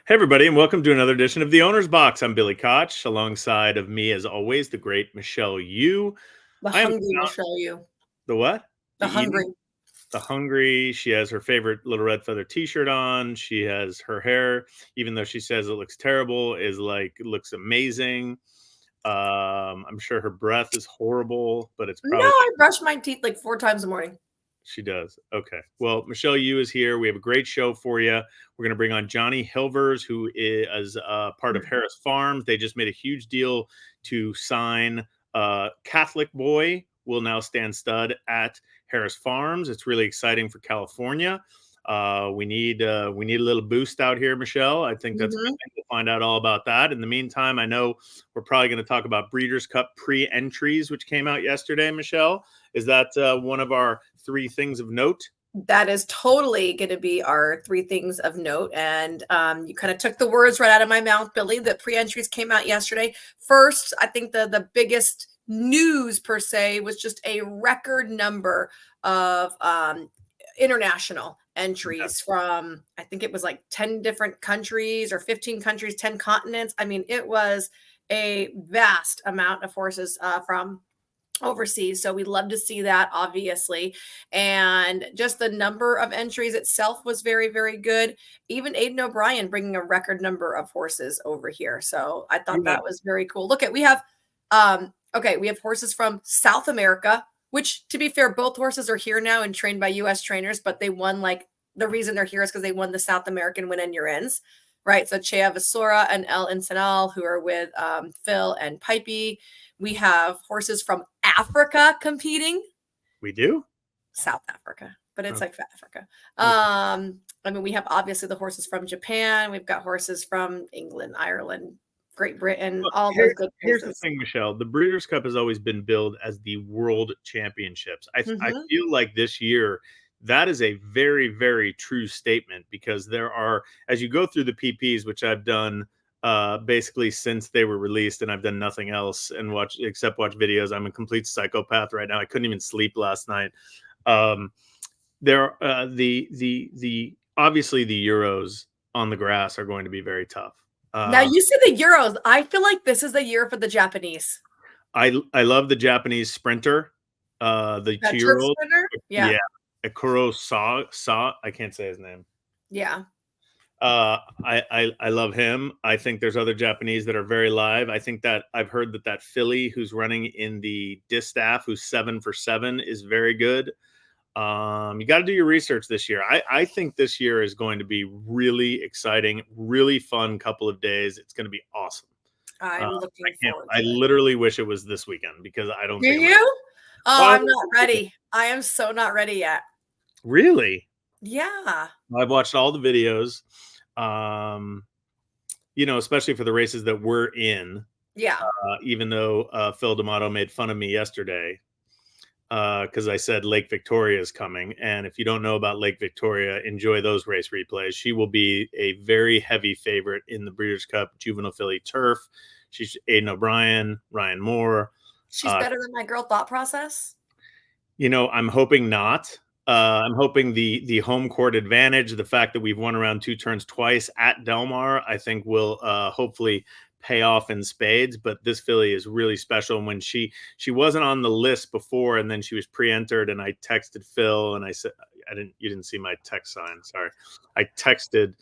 Hey, everybody, and welcome to another edition of the Owner's Box. I'm Billy Koch. Alongside of me, as always, the great Michelle Yu. The I am hungry not Michelle you. the what? The The hungry. eating? The hungry. She has her favorite little red feather T-shirt on. She has her hair, even though she says it looks terrible, is like looks amazing. I'm sure her breath is horrible, but it's No, probably I brush my teeth like 4 times a morning. she does. Okay. Well, Michelle Yu is here. We have a great show for you. We're going to bring on Jonny Hilvers, who is part of Harris Farms. They just made a huge deal to sign Catholic boy will now stand stud at Harris Farms. It's really exciting for California. We need a little boost out here, Michelle. I think that's a good Mhm. thing. We'll find out all about that. In the meantime, I know we're probably going to talk about Breeders' Cup pre-entries, which came out yesterday, Michelle. Is that one of our three things of note? That is totally going to be our 3 things of note. And you kind of took the words right out of my mouth, Billy. The pre-entries came out yesterday. First, I think the biggest news per se was just a record number of international entries from, I think it was like 10 different countries or 15 countries, 10 continents. I mean, it was a vast amount of horses from overseas. So we love to see that, obviously. And just the number of entries itself was very, very good. Even Aiden O'Brien bringing a record number of horses over here. So I thought Yeah. that was very cool. Look at, we have, we have horses from South America, which, to be fair, both horses are here now and trained by U.S. trainers, but they won, like, the reason they're here is because they won the South American Win and Your Ends, right? So Chea Vasora and El Ensenal, who are with Phil and Pipey. We have horses from Africa competing. We do? South Africa, but it's Okay. like Africa. Okay. I mean, we have obviously the horses from Japan. We've got horses from England, Ireland, Great Britain, Well, all those good here's the places. thing, Michelle. The Breeders' Cup has always been billed as the World Championships. I Mhm. feel like this year that is a very, very true statement because there are, as you go through the PPs, which I've done basically since they were released, and I've done nothing else and watch except watch videos. I'm a complete psychopath right now. I couldn't even sleep last night. Um, there, the obviously the Euros on the grass are going to be very tough. Now, Uh, you see the Euros. I feel like this is the year for the Japanese. I love the Japanese sprinter, the That turf 2-year-old. sprinter? Yeah. Yeah, Ikuro Sa I can't say his name. Yeah. I love him. I think there's other Japanese that are very live. I think that I've heard that filly who's running in the distaff, who's 7 for 7, is very good. You got to do your research this year. I think this year is going to be really exciting, really fun couple of days. It's going to be awesome. I'm looking forward I to it. literally wish it was this weekend because I don't Do think I'm you? Oh, well, I'm not ready. I am so not ready yet. really. Yeah. I've watched all the videos. Um, especially for the races that we're in. Yeah. Even though Phil D'Amato made fun of me yesterday because I said Lake Victoria is coming, and if you don't know about Lake Victoria, enjoy those race replays. She will be a very heavy favorite in the Breeders' Cup Juvenile Filly Turf. She's Aiden O'Brien, Ryan Moore. She's better than my girl thought process. I'm hoping not. I'm hoping the home court advantage, the fact that we've won around 2 turns twice at Del Mar, I think will hopefully pay off in spades. But this filly is really special. And when she wasn't on the list before, and then she was pre-entered, and I texted Phil, and I said, you didn't see my text sign. Sorry, I texted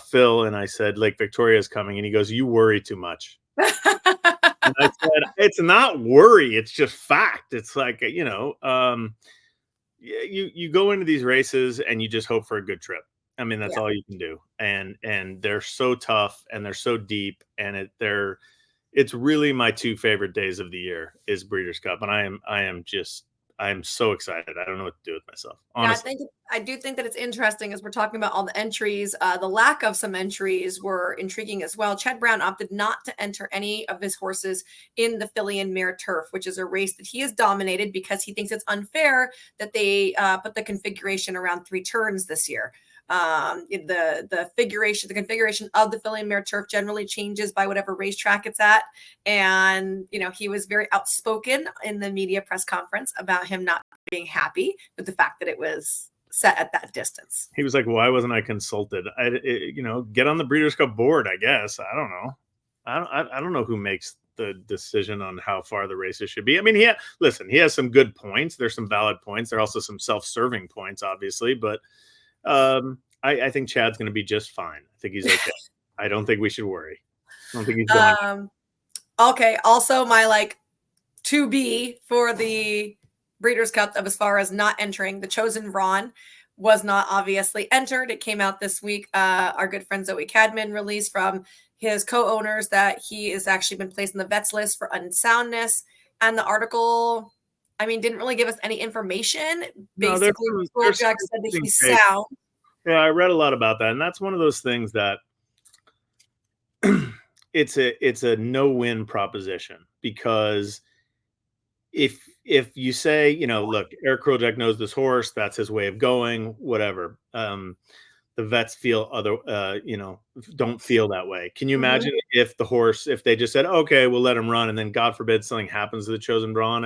Phil, and I said Lake Victoria is coming, and he goes, "You worry too much." And I said, it's not worry, it's just fact. It's like, you go into these races and you just hope for a good trip. I mean, that's Yeah. all you can do. And they're so tough and they're so deep, and it's really my 2 favorite days of the year is Breeders' Cup, and I am so excited. I don't know what to do with myself, Yeah, honestly. I do think that it's interesting as we're talking about all the entries. The lack of some entries were intriguing as well. Chad Brown opted not to enter any of his horses in the filly and mare turf, which is a race that he has dominated because he thinks it's unfair that they put the configuration around 3 turns this year. The configuration of the filly and mare turf generally changes by whatever racetrack it's at. And, he was very outspoken in the media press conference about him not being happy with the fact that it was set at that distance. He was like, "Why wasn't I consulted? Get on the Breeders' Cup board, I guess. I don't know. I don't know who makes the decision on how far the races should be. I mean, he has some good points. There's some valid points. There are also some self-serving points, obviously, but I think Chad's going to be just fine. I think he's okay. I don't think we should worry. I don't think he's going. Okay. Also, my to be for the Breeders' Cup of as far as not entering, the chosen Brawn was not obviously entered. It came out this week. Our good friend Zoe Cadman released from his co-owners that he has actually been placed in the vets list for unsoundness. And the article, didn't really give us any information. Basically, Jack said that he's sound. Yeah, I read a lot about that. And that's one of those things that it's a no-win proposition, because if you say, look, Eric Krojak knows this horse, that's his way of going, whatever. The vets don't feel that way. Can you imagine if they just said, okay, we'll let him run, and then God forbid something happens to the chosen Brawn?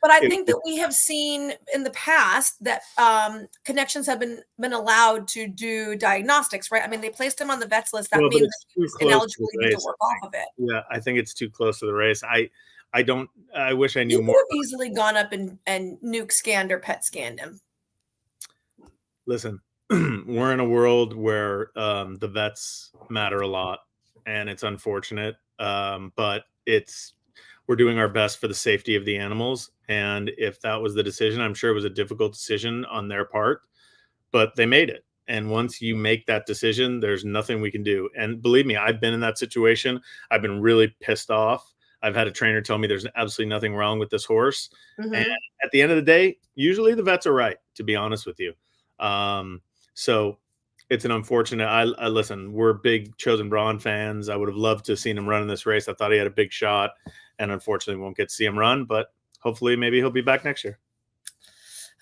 But I think that we have seen in the past that connections have been allowed to do diagnostics, right? They placed him on the vets list. That means that he was ineligible to work off of it. Yeah, I think it's too close to the race. I wish I knew you more. You could have easily gone up and nuke scanned or pet scanned him. Listen, we're in a world where the vets matter a lot, and it's unfortunate, but we're doing our best for the safety of the animals. And if that was the decision, I'm sure it was a difficult decision on their part, but they made it. And once you make that decision, there's nothing we can do. And believe me, I've been in that situation. I've been really pissed off. I've had a trainer tell me there's absolutely nothing wrong with this horse. And at the end of the day, usually the vets are right, to be honest with you. So it's an unfortunate. I listen, we're big Chosen Brawn fans. I would have loved to have seen him run in this race. I thought he had a big shot, and unfortunately won't get to see him run, but hopefully maybe he'll be back next year.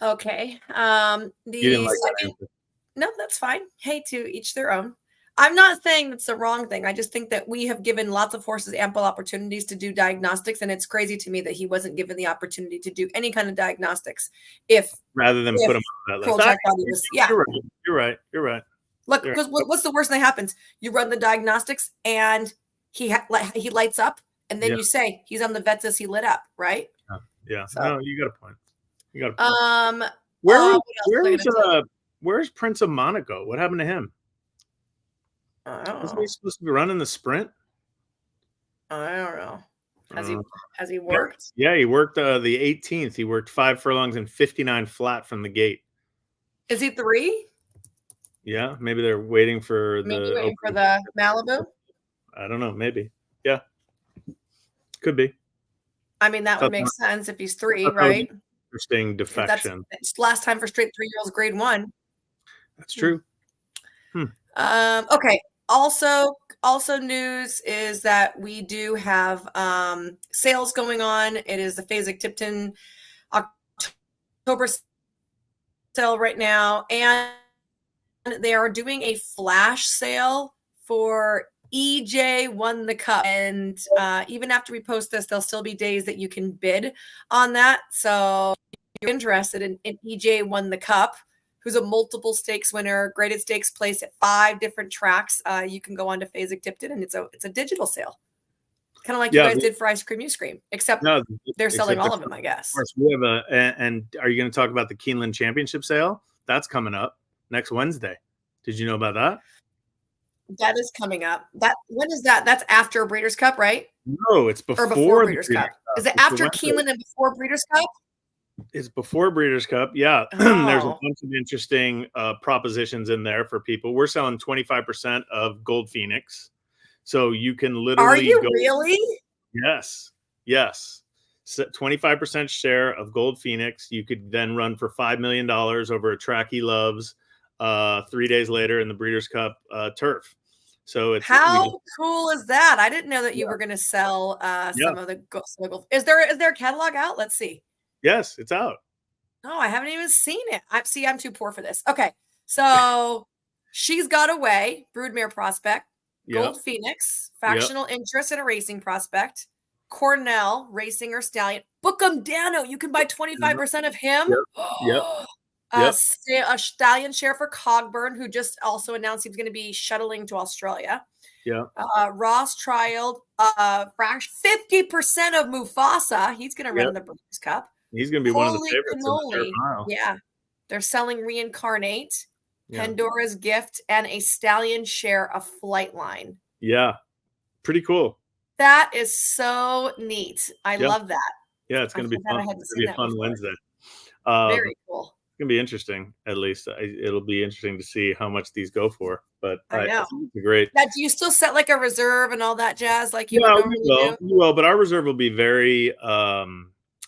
Okay. You didn't like that answer. No, that's fine. Hey, to each their own. I'm not saying that's the wrong thing. I just think that we have given lots of horses ample opportunities to do diagnostics, and it's crazy to me that he wasn't given the opportunity to do any kind of diagnostics. Rather than put him on that list. You're right. Look, because what's the worst thing that happens? You run the diagnostics, and he lights up, and then you say he's on the vets list. He lit up, right? Yeah. So, no, you got a point. Where's Prince of Monaco? What happened to him? Isn't he supposed to be running the sprint? I don't know. Has he worked? Yeah, he worked the 18th. He worked 5 furlongs and 59 flat from the gate. Is he 3? Yeah, maybe they're waiting for the Malibu. I don't know. Maybe. Yeah, could be. That would make sense if he's 3, right? Interesting defection. That's last time for straight 3-year-olds grade 1. That's true. Okay. Also news is that we do have sales going on. It is the Fasig-Tipton October sale right now, and they are doing a flash sale for EJ Won the Cup. And even after we post this, there'll still be days that you can bid on that. So if you're interested in EJ Won the Cup, who's a multiple stakes winner, graded stakes placed at 5 different tracks, you can go on to Fasig-Tipton, and it's a digital sale. Kind of like you guys did for Ice Cream You Scream, except they're selling all of them, I guess. Of course, we have and are you going to talk about the Keeneland Championship sale? That's coming up next Wednesday. Did you know about that? That is coming up. When is that? That's after Breeders' Cup, right? No, it's before Breeders' Cup. Is it after Keeneland and before Breeders' Cup? It's before Breeders' Cup. Yeah. There's a bunch of interesting propositions in there for people. We're selling 25% of Gold Phoenix. So you can literally Are you really? Yes. So 25% share of Gold Phoenix. You could then run for $5 million over a track he loves 3 days later in the Breeders' Cup turf. So it's how cool is that? I didn't know that you were going to sell some of the gold. Is there a catalog out? Let's see. Yes, it's out. No, I haven't even seen it. I'm too poor for this. Okay. So She's Got Away, Broodmare prospect, Gold Phoenix, Factional Interest in a Racing prospect, Cornell, Racing or Stallion, Bookham Dano. You can buy 25% of him. Yep. Yep. A stallion share for Cogburn, who just also announced he was going to be shuttling to Australia. Yeah. Ross trialed 50% of Mufasa. He's going to run Yep. in the Breeders' Cup. He's going to be one of the Holy favorites in the third cannoli. mile. Yeah. They're selling Reincarnate, Yeah. Pandora's Gift, and a stallion share of Flightline. Yeah. Pretty cool. That is so neat. I love that. Yeah, it's going to be fun. It's going to be a fun Wednesday. Very cool. It's going to be interesting, at least. It'll be interesting to see how much these go for. But I know. It's great. Now, do you still set like a reserve and all that jazz like you would normally do? We will, but our reserve will be very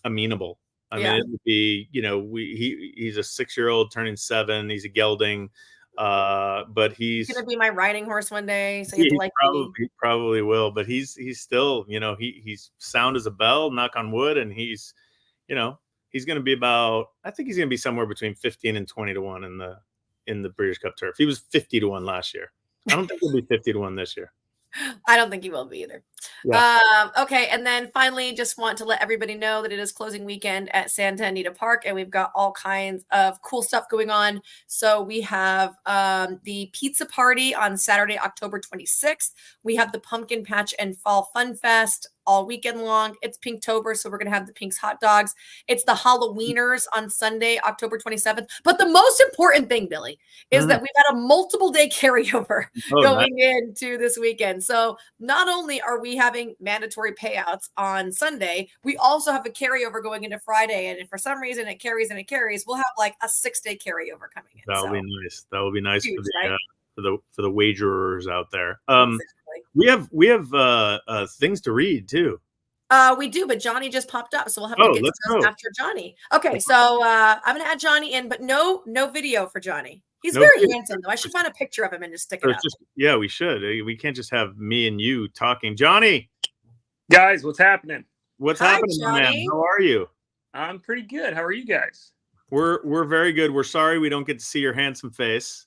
amenable. I mean, it would be, he's a 6-year-old turning 7. He's a gelding. But he's gonna be my riding horse one day. So you like he probably will, but he's still, he's sound as a bell, knock on wood, and he's gonna be I think he's gonna be somewhere between 15 and 20 to 1 in the Breeders' Cup Turf. He was 50 to 1 last year. I don't think he'll be 50 to 1 this year. I don't think he will be either. Yeah. Okay. And then finally, just want to let everybody know that it is closing weekend at Santa Anita Park, and we've got all kinds of cool stuff going on. So we have the pizza party on Saturday, October 26th. We have the Pumpkin Patch and Fall Fun Fest all weekend long. It's Pinktober, so we're going to have the Pink's hot dogs. It's the Halloweeners on Sunday, October 27th. But the most important thing, Billy, is that we've had a multiple day carryover going into this weekend. So not only are we having mandatory payouts on Sunday, we also have a carryover going into Friday. And if for some reason it carries, we'll have like a 6-day carryover coming in. That'll be nice. That will be nice huge, for the wagerers out there. We have things to read too. We do, but Jonny just popped up, so we'll have to get to those after Jonny. Okay, so I'm gonna add Jonny in, but no video for Jonny. He's very handsome, though. I should find a picture of him and just stick it up. Yeah, we should. We can't just have me and you talking. Jonny, guys, what's happening? What's happening, man? How are you? I'm pretty good. How are you guys? We're very good. We're sorry we don't get to see your handsome face.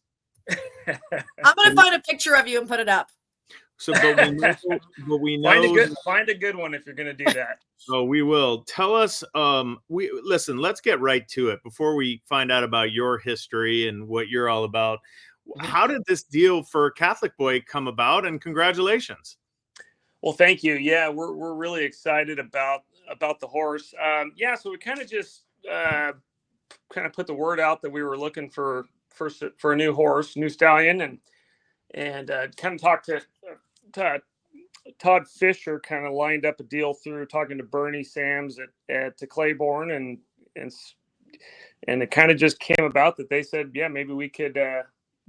I'm gonna find a picture of you and put it up. So, but we know find a good one if you're going to do that. Oh, we will. Tell us. Listen. Let's get right to it before we find out about your history and what you're all about. How did this deal for Catholic Boy come about? And congratulations. Well, thank you. Yeah, we're really excited about the horse. So we kind of just put the word out that we were looking for a new horse, new stallion, and kind of talked to Todd Fisher. Kind of lined up a deal through talking to Bernie Sams at Claiborne, and it kind of just came about that they said, yeah, maybe we could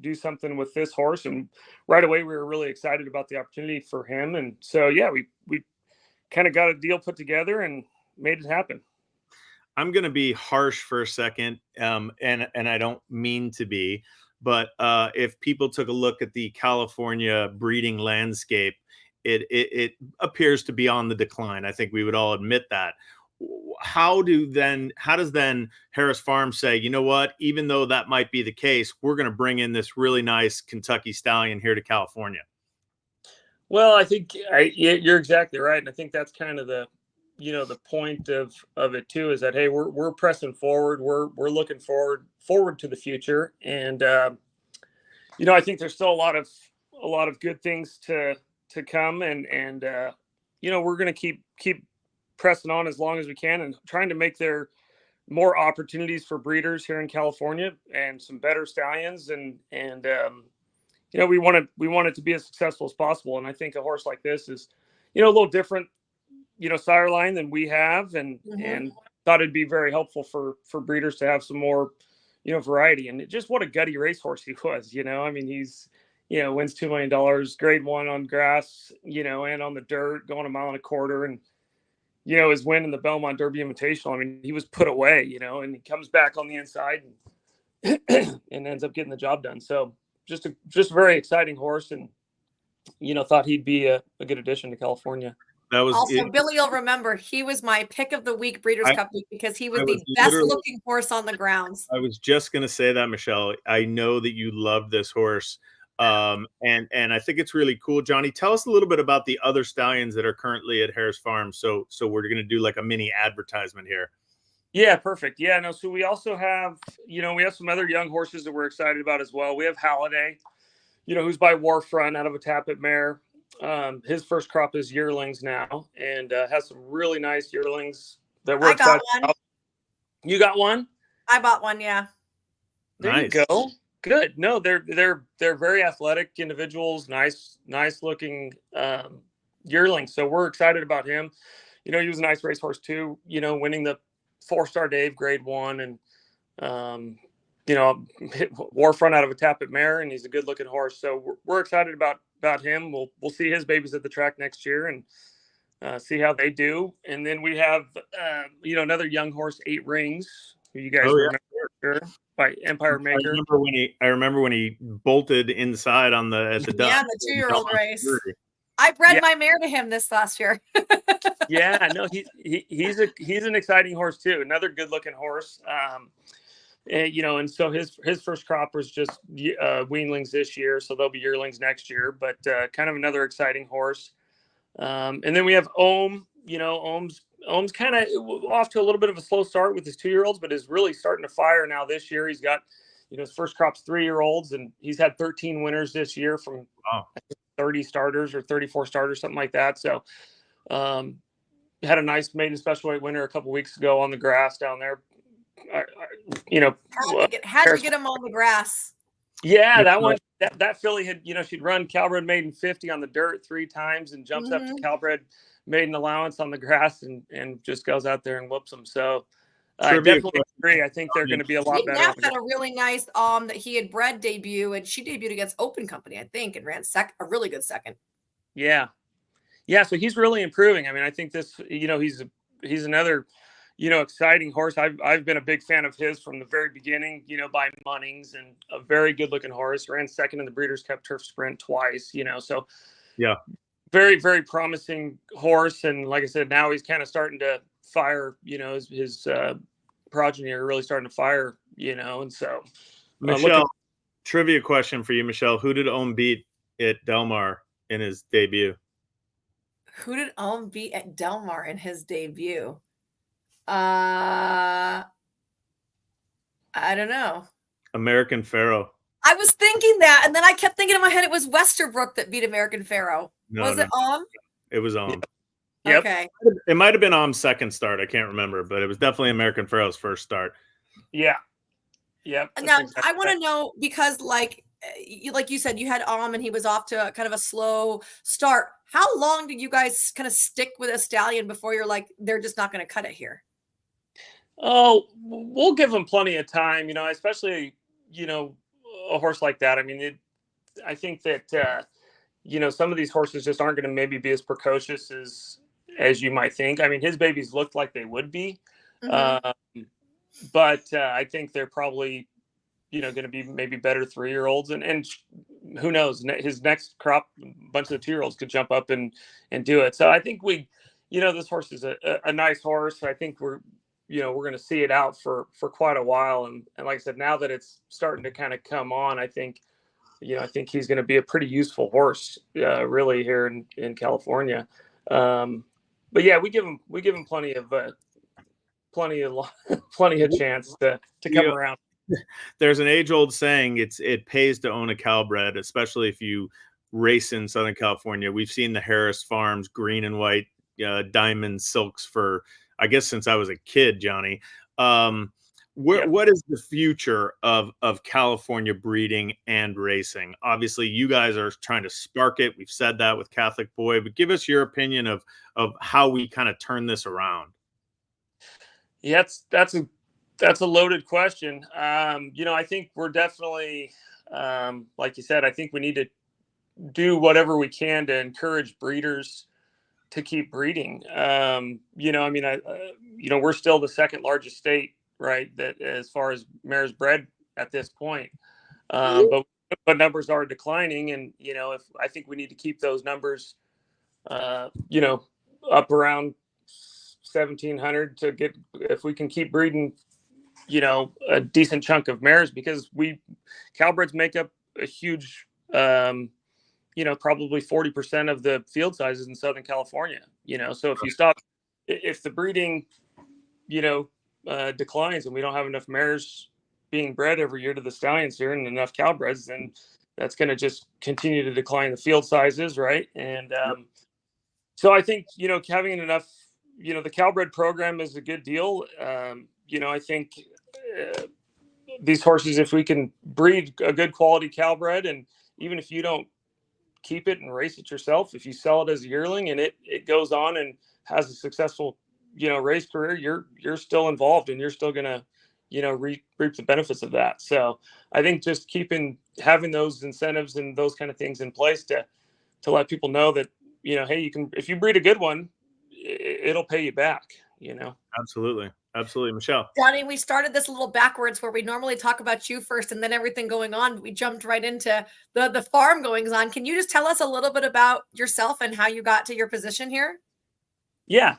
do something with this horse. And right away we were really excited about the opportunity for him. And so, yeah, we kind of got a deal put together and made it happen. I'm going to be harsh for a second. And I don't mean to be, but if people took a look at the California breeding landscape, it appears to be on the decline. I think we would all admit that. How does then Harris Farm say, you know what, even though that might be the case, we're going to bring in this really nice Kentucky stallion here to California? Well, I think you're exactly right. And I think that's kind of the point of it too, is that, hey, we're pressing forward. We're looking forward to the future. And, I think there's still a lot of good things to come. And we're going to keep pressing on as long as we can and trying to make there more opportunities for breeders here in California and some better stallions. And we want it to be as successful as possible. And I think a horse like this is, a little different, sire line than we have, and thought it'd be very helpful for breeders to have some more, variety. And just what a gutty racehorse he was, I mean, he's, wins $2 million, grade 1 on grass, and on the dirt, going 1.25 miles. And, his win in the Belmont Derby Invitational, I mean, he was put away, and he comes back on the inside and, and ends up getting the job done. So just a very exciting horse, and, thought he'd be a good addition to California. That was also, Billy will remember, he was my pick of the week, Breeders' Cup week, because he was the best looking horse on the grounds. I was just going to say that, Michelle. I know that you love this horse. And I think it's really cool. Jonny, tell us a little bit about the other stallions that are currently at Harris Farm. So we're going to do like a mini advertisement here. Yeah, perfect. Yeah, no. So we also have, we have some other young horses that we're excited about as well. We have Halliday, who's by Warfront out of a Tappet mare. His first crop is yearlings now, and has some really nice yearlings that we're I got excited one. about. You got one? I bought one. Yeah. There Nice. you go. Good. No, they're very athletic individuals. Nice looking yearlings. So we're excited about him. He was a nice racehorse too. Winning the 4-star Dave Grade 1, and Warfront out of a Tappet mare, and he's a good looking horse. So we're excited about him. We'll see his babies at the track next year and see how they do. And then we have another young horse, 8 Rings, who you guys remember, sure, by Empire Maker. I remember when he bolted inside at the yeah, the 2-year-old race. I bred my mare to him this last year. Yeah, no, he's an exciting horse too. Another good looking horse. And so his first crop was just weanlings this year, so they'll be yearlings next year. But kind of another exciting horse. And then we have Ohm. Ohm's kind of off to a little bit of a slow start with his 2-year-olds, but is really starting to fire now this year. He's got, his first crop's 3-year-olds, and he's had 13 winners this year from 30 starters or 34 starters, something like that. So had a nice maiden special weight winner a couple weeks ago on the grass down there. Had to get him on the grass. Yeah, that one, that filly had, she'd run Calbred maiden 50 on the dirt 3 times and jumps up to Calbred maiden allowance on the grass and just goes out there and whoops them. So I definitely agree. I think they're going to be a lot better. Knapp had a really nice that he had bred debut, and she debuted against Open Company, I think, and ran a really good second. Yeah. So he's really improving. I mean, I think this, he's another, exciting horse. I've been a big fan of his from the very beginning, by Munnings, and a very good looking horse. Ran second in the Breeders' Cup Turf Sprint twice, so yeah, very, very promising horse. And like I said, now he's kind of starting to fire, his progeny are really starting to fire, and so. Michelle, trivia question for you, Michelle. Who did Ohm beat at Del Mar in his debut? Who did Ohm beat at Del Mar in his debut? I don't know. American Pharoah. I was thinking that, and then I kept thinking in my head it was Westerbrook that beat American Pharoah. Was it Ohm? It was Ohm. Yep. Okay. It might have been Ohm's second start. I can't remember, but it was definitely American Pharoah's first start. Yeah. Yep. Now I want to know, because like you said, you had Ohm and he was off to kind of a slow start. How long did you guys kind of stick with a stallion before you're like, they're just not going to cut it here? Oh, we'll give them plenty of time, especially, a horse like that. I mean, I think that, some of these horses just aren't going to maybe be as precocious as you might think. I mean, his babies looked like they would be, but I think they're probably, going to be maybe better 3-year-olds, and who knows, his next crop, a bunch of the 2-year-olds could jump up and do it. So I think this horse is a nice horse. I think we're going to see it out for quite a while. And like I said, now that it's starting to kind of come on, I think he's going to be a pretty useful horse, really, here in California. But yeah, we give him plenty of chance to come around. There's an age-old saying, it pays to own a Calbred, especially if you race in Southern California. We've seen the Harris Farms green and white diamond silks for, I guess, since I was a kid, Johnny. What is the future of California breeding and racing? Obviously, you guys are trying to spark it. We've said that with Catholic Boy, but give us your opinion of how we kind of turn this around. Yeah, that's a loaded question. I think we're definitely, like you said, I think we need to do whatever we can to encourage breeders to keep breeding. We're still the second largest state, right? That as far as mares bred at this point, but numbers are declining, and I think we need to keep those numbers, up around 1,700 to get, if we can keep breeding, a decent chunk of mares, because Calbreds make up a huge, probably 40% of the field sizes in Southern California, so if the breeding, declines and we don't have enough mares being bred every year to the stallions here and enough cowbreds, then that's going to just continue to decline the field sizes, right? And so I think, having enough, the cowbred program is a good deal. I think these horses, if we can breed a good quality cowbred, and even if you don't keep it and race it yourself, if you sell it as a yearling and it goes on and has a successful, race career, you're still involved and you're still going to, reap the benefits of that. So I think just having those incentives and those kind of things in place to let people know that, hey, you can, if you breed a good one, it'll pay you back, Absolutely. Absolutely. Michelle. Jonny, we started this a little backwards where we normally talk about you first and then everything going on. We jumped right into the farm goings on. Can you just tell us a little bit about yourself and how you got to your position here? Yeah.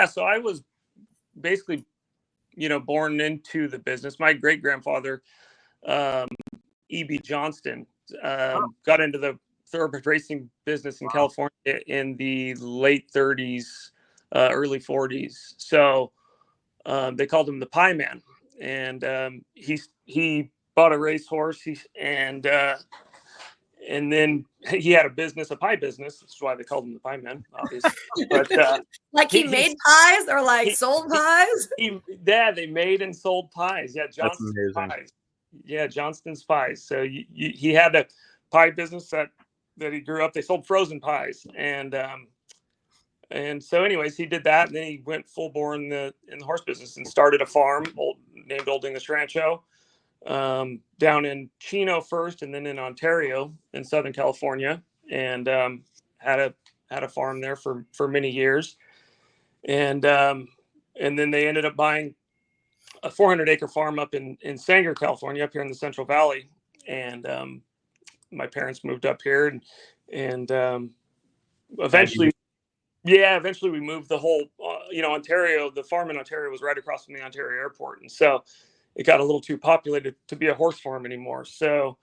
So I was basically, born into the business. My great grandfather, E.B. Johnston, got into the thoroughbred racing business in California in the late 30s, early 40s. So they called him the Pie Man, and he bought a racehorse. And then he had a pie business. That's why they called him the Pie Man, obviously. But like he made pies or like sold pies? They made and sold pies. Yeah, Johnston's pies. Yeah, Johnston's pies. So he had a pie business that he grew up. They sold frozen pies, and so anyways, he did that, and then he went full bore in the horse business and started a farm named Old English Rancho, down in Chino first, and then in Ontario in Southern California, and had a farm there for many years, and then they ended up buying a 400-acre farm up in Sanger, California, up here in the Central Valley, and my parents moved up here, and eventually we moved the whole, Ontario. The farm in Ontario was right across from the Ontario airport, and so it got a little too populated to be a horse farm anymore. So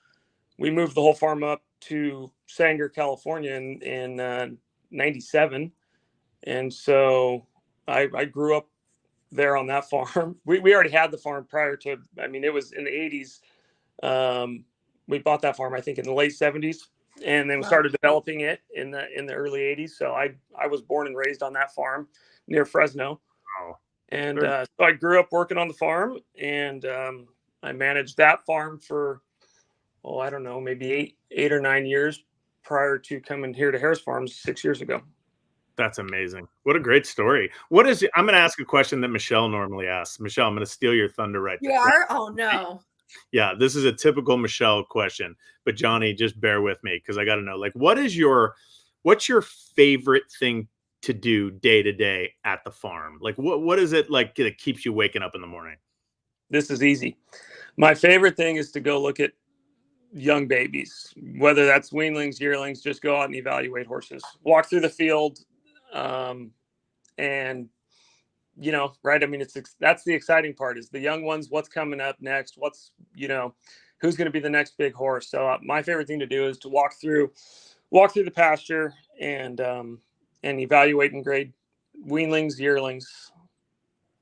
we moved the whole farm up to Sanger, California in 97. And so I grew up there on that farm. We already had the farm prior to, it was in the 80s. We bought that farm, I think, in the late 70s. And then we started developing it in the early 80s. So I was born and raised on that farm near Fresno. Wow. And so I grew up working on the farm, and I managed that farm for, I don't know, maybe eight or 9 years prior to coming here to Harris Farms 6 years ago. That's amazing. What a great story. I'm going to ask a question that Michelle normally asks. Michelle, I'm going to steal your thunder right there. You are? Oh, no. Yeah, this is a typical Michelle question, but Jonny, just bear with me because I got to know, like, what's your favorite thing to do day to day at the farm? Like, what is it like that keeps you waking up in the morning? This is easy. My favorite thing is to go look at young babies, whether that's weanlings, yearlings. Just go out and evaluate horses, walk through the field, and right. That's the exciting part, is the young ones. What's coming up next? What's who's going to be the next big horse? So my favorite thing to do is to walk through the pasture and evaluate and grade weanlings, yearlings.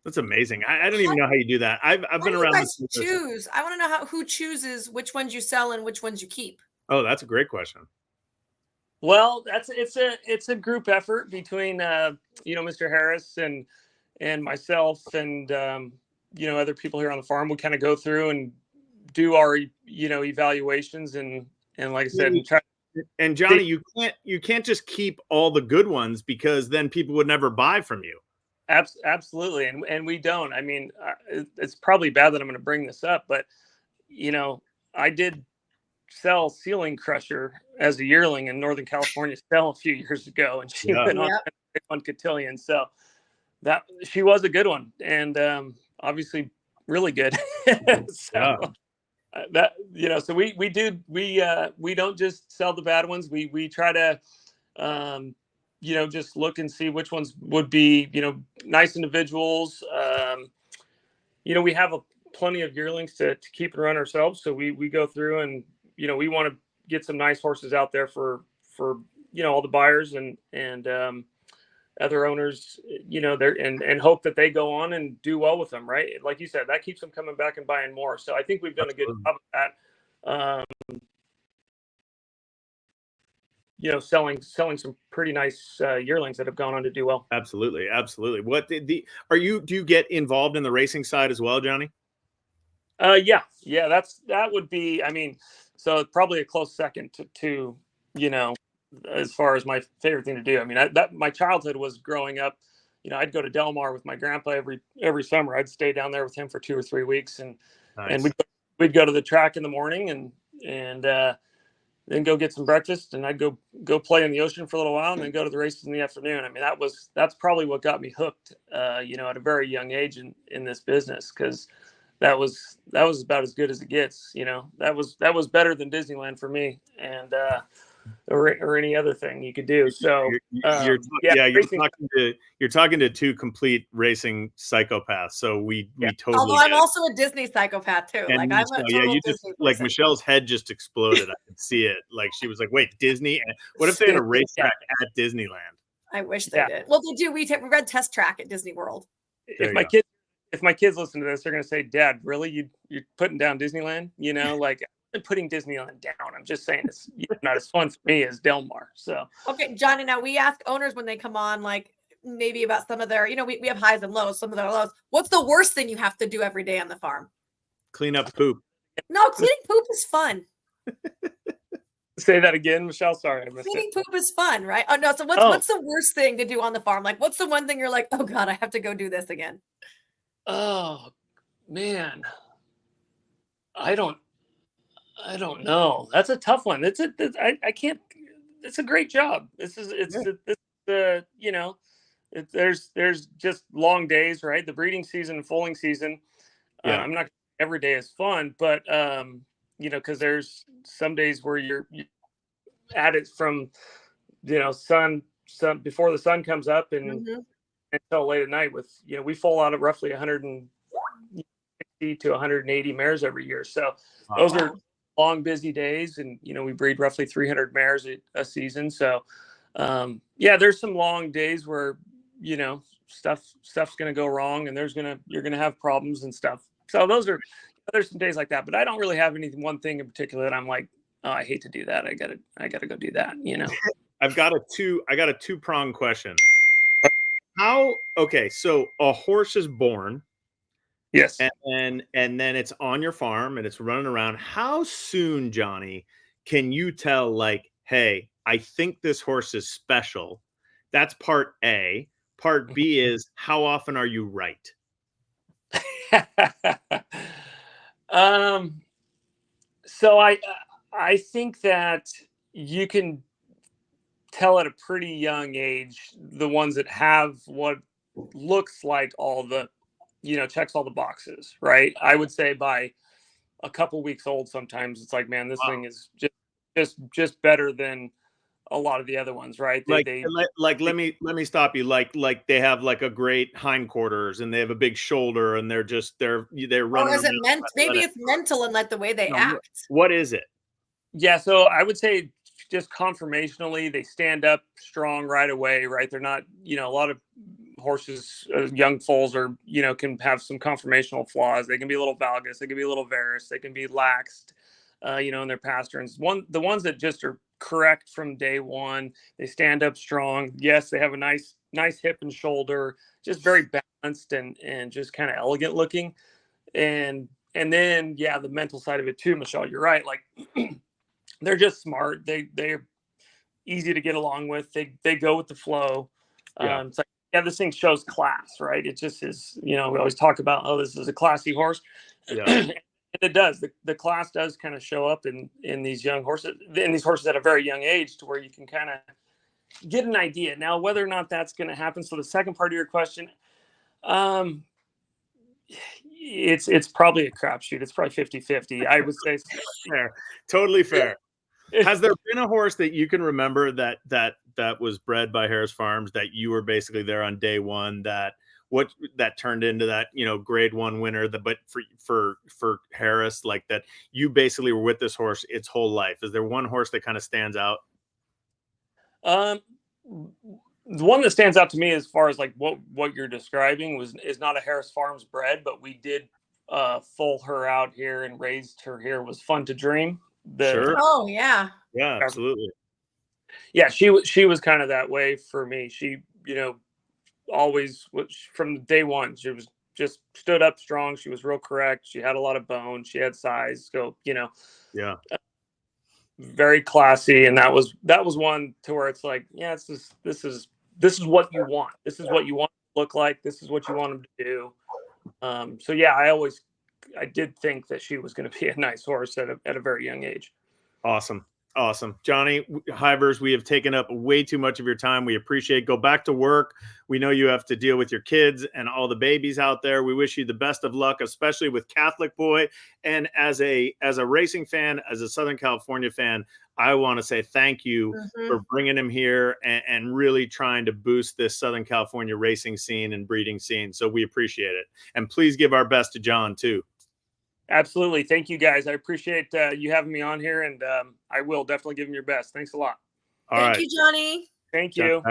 That's amazing. I don't even know how you do that. I've been around. You guys choose. I want to know who chooses which ones you sell and which ones you keep. Oh, that's a great question. Well, it's a group effort between Mr. Harris and myself and other people here on the farm. We kind of go through and do our evaluations and like I said, and Jonny, you can't just keep all the good ones, because then people would never buy from you. Absolutely, and we don't. It's probably bad that I'm going to bring this up, but I did sell Ceiling Crusher as a yearling in Northern California a few years ago, and she went on Cotillion. So that she was a good one, and obviously really good. So we don't just sell the bad ones. We try to just look and see which ones would be nice individuals. We have plenty of yearlings to keep and run ourselves, so we go through and we want to get some nice horses out there for all the buyers, and other owners, they're and hope that they go on and do well with them, right? Like you said, that keeps them coming back and buying more. So I think we've done a good job of that. Selling some pretty nice yearlings that have gone on to do well. Absolutely, absolutely. What do you get involved in the racing side as well, Johnny? Yeah, that would be. I mean, so it's probably a close second to as far as my favorite thing to do. I mean, that my childhood was growing up. I'd go to Del Mar with my grandpa every summer. I'd stay down there with him for 2 or 3 weeks, and Nice. we'd go to the track in the morning and then go get some breakfast, and I'd go play in the ocean for a little while, and then go to the races in the afternoon. I mean, that's probably what got me hooked, at a very young age in this business, because that was about as good as it gets. That was better than Disneyland for me, and or any other thing you could do. So you're talking to two complete racing psychopaths. So we totally. Although I'm also a Disney psychopath too. And like I'm a total you just Disney like person. Michelle's head just exploded. I could see it. Like she was like, "Wait, Disney? What if they had a racetrack at Disneyland?" I wish they did. Well, they do. We read Test Track at Disney World. If my kids listen to this, they're going to say, "Dad, really? You're putting down Disneyland?" Like, I'm putting Disneyland down. I'm just saying it's not as fun for me as Del Mar. So okay, Johnny. Now we ask owners when they come on, like maybe about some of their, we have highs and lows. Some of their lows. What's the worst thing you have to do every day on the farm? Clean up poop. No, cleaning poop is fun. Say that again, Michelle. Sorry, I missed Cleaning poop is fun, right? Oh no. So what's the worst thing to do on the farm? Like, what's the one thing you're like, oh God, I have to go do this again? Oh man, I don't know. That's a tough one. I can't. It's a great job. There's just long days, right? The breeding season and foaling season. Yeah. I'm not every day is fun, but because there's some days where you're at it from sun before the sun comes up and until late at night. With we foal out at roughly 160 to 180 mares every year, so those are long busy days, and we breed roughly 300 mares a season. So there's some long days where stuff's going to go wrong, and you're going to have problems and stuff. So there's some days like that, but I don't really have one thing in particular that I'm like, oh, I hate to do that. I gotta go do that. I got a two-pronged question. So a horse is born. Yes. And then it's on your farm and it's running around. How soon, Johnny, can you tell, like, hey, I think this horse is special? That's part A. Part B is, how often are you right? So I think that you can tell at a pretty young age the ones that have what looks like all the checks all the boxes, right? I would say by a couple weeks old, sometimes it's like, man, this thing is just better than a lot of the other ones, right? Let me stop you. Like they have like a great hindquarters and they have a big shoulder and they're running. Or is it maybe it's mental and like the way they act? What is it? Yeah, so I would say just conformationally, they stand up strong right away, right? They're not, a lot of horses, young foals are, can have some conformational flaws. They can be a little valgus, they can be a little varus, they can be laxed, in their pasterns. The ones that just are correct from day one, they stand up strong. Yes, they have a nice hip and shoulder, just very balanced and just kind of elegant looking. And then, the mental side of it too, Michelle, you're right. Like, they're just smart. They're easy to get along with. They go with the flow. It's like, this thing shows class, right? It just is, we always talk about, oh, this is a classy horse. Yeah. And it does. The class does kind of show up in these young horses, in these horses at a very young age, to where you can kind of get an idea. Now, whether or not that's going to happen. So the second part of your question, it's probably a crapshoot. It's probably 50-50. I would say. Fair. Totally fair. Has there been a horse that you can remember that was bred by Harris Farms, that you were basically there on day one, that turned into that, grade 1 winner, but for Harris, like that you basically were with this horse its whole life? Is there one horse that kind of stands out? The one that stands out to me as far as like what you're describing is not a Harris Farms bred, but we did foal her out here and raised her here. Was Fun to Dream. Sure. Oh yeah. Yeah, absolutely. Yeah, she was kind of that way for me. She, always from day one, she was just stood up strong. She was real correct. She had a lot of bone. She had size. So, Yeah. Very classy. And that was one to where it's like, yeah, this is what you want. This is what you want to look like. This is what you want them to do. So yeah, I did think that she was going to be a nice horse at a very young age. Awesome. Jonny Hilvers, we have taken up way too much of your time. We appreciate it. Go back to work. We know you have to deal with your kids and all the babies out there. We wish you the best of luck, especially with Catholic Boy. And as a racing fan, as a Southern California fan, I want to say thank you for bringing him here and really trying to boost this Southern California racing scene and breeding scene. So we appreciate it. And please give our best to John too. Absolutely. Thank you, guys. I appreciate you having me on here, and I will definitely give him your best. Thanks a lot. Thank you, Jonny. Thank you.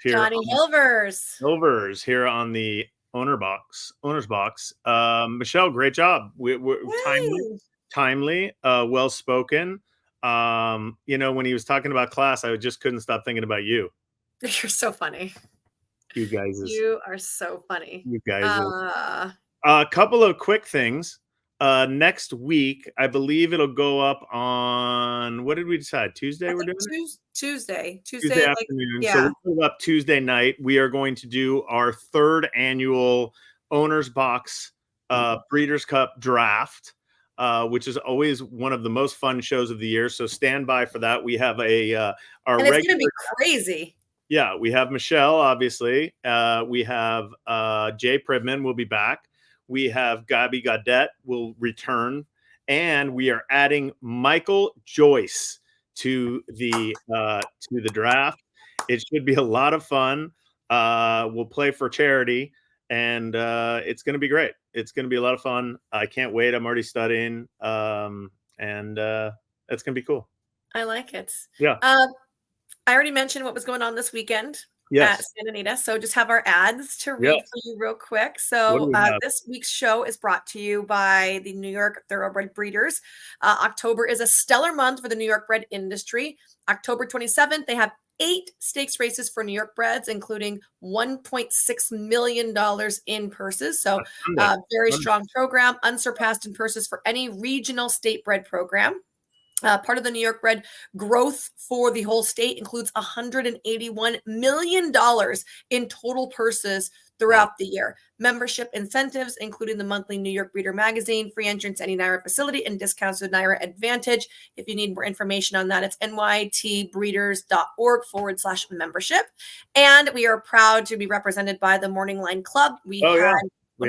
Jonny Hilvers. Hilvers here on the Owner's Box. Michelle, great job. We're timely, well-spoken. When he was talking about class, I just couldn't stop thinking about you. You're so funny. You are so funny. You guys. A couple of quick things. Next week, I believe it'll go up on, what did we decide? Tuesday we're doing it? Tuesday afternoon. So we'll go up Tuesday night. We are going to do our 3rd annual Owner's Box Breeders' Cup draft, which is always one of the most fun shows of the year. So stand by for that. We have and it's going to be crazy. Yeah, we have Michelle, obviously. We have Jay Pridman will be back. We have Gabi Gaudet will return, and we are adding Michael Joyce to the draft. It should be a lot of fun. We'll play for charity, and it's going to be great. It's going to be a lot of fun. I can't wait. I'm already studying, and it's going to be cool. I like it. Yeah. I already mentioned what was going on this weekend. At Santa Anita. So just have our ads to read for you real quick. So this week's show is brought to you by the New York Thoroughbred Breeders. October is a stellar month for the New York bred industry. October 27th, they have 8 stakes races for New York breds, including $1.6 million in purses. So very strong program, unsurpassed in purses for any regional state bred program. Part of the New York bred growth for the whole state includes $181 million in total purses throughout the year. Membership incentives, including the monthly New York Breeder magazine, free entrance to any NYRA facility, and discounts with NYRA Advantage. If you need more information on that, it's nytbreeders.org/membership. And we are proud to be represented by the Morning Line Club. We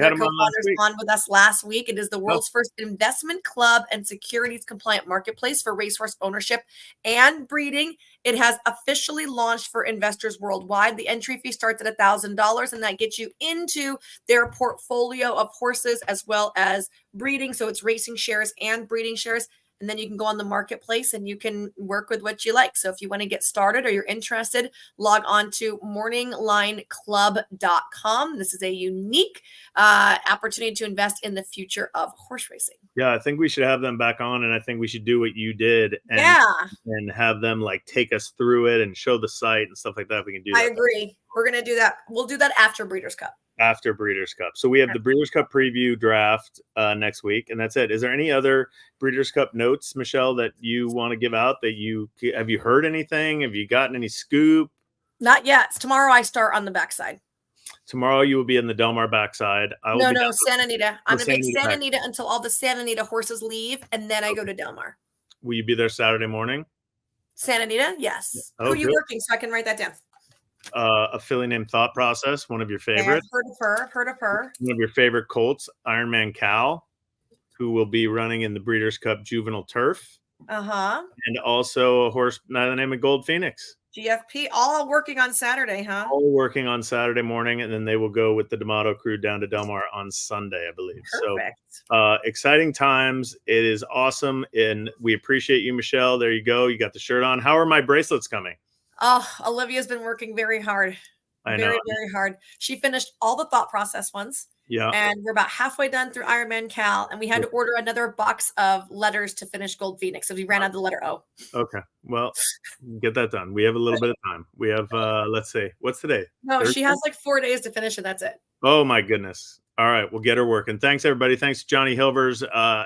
had co-founders on with us last week. It is the world's first investment club and securities compliant marketplace for racehorse ownership and breeding. It has officially launched for investors worldwide. The entry fee starts at $1,000, and that gets you into their portfolio of horses as well as breeding. So it's racing shares and breeding shares. And then you can go on the marketplace and you can work with what you like. So if you want to get started or you're interested, log on to morninglineclub.com. This is a unique opportunity to invest in the future of horse racing. Yeah, I think we should have them back on, and I think we should do what you did and have them like take us through it and show the site and stuff like that. We can do that. I agree. We're going to do that. We'll do that after Breeders' Cup. After Breeders' Cup. So we have the Breeders' Cup preview draft next week, and that's it. Is there any other Breeders' Cup notes, Michelle, that you want to give out? Have you heard anything? Have you gotten any scoop? Not yet. Tomorrow I start on the backside. Tomorrow you will be in the Del Mar backside. No, Santa Anita. I'm going to be at Santa Anita until all the Santa Anita horses leave, and then I go to Del Mar. Will you be there Saturday morning? Santa Anita? Yes. Who are you working so I can write that down? A filly named Thought Process, one of your favorites. I've heard of her. One of your favorite colts, Ironman Cal, who will be running in the Breeders' Cup Juvenile Turf. And also a horse by the name of Gold Phoenix. GFP, all working on Saturday, huh? All working on Saturday morning, and then they will go with the D'Amato crew down to Del Mar on Sunday, I believe. Perfect. So exciting times. It is awesome, and we appreciate you, Michelle. There you go. You got the shirt on. How are my bracelets coming? Oh, Olivia's been working very hard. I know. Very hard. She finished all the thought process ones. Yeah. And we're about halfway done through Ironman Cal, and we had to order another box of letters to finish Gold Phoenix. So we ran out of the letter O. Okay. Well, get that done. We have a little bit of time. We have, let's see, what's today? No, Thursday? she has like 4 days to finish, and that's it. Oh my goodness. All right. We'll get her working. Thanks everybody. Thanks Jonny Hilvers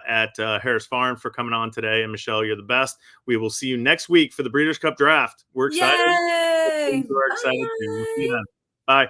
at Harris Farm for coming on today. And Michelle, you're the best. We will see you next week for the Breeders' Cup draft. We're excited. Yay! We're excited too. We'll see you then. Bye.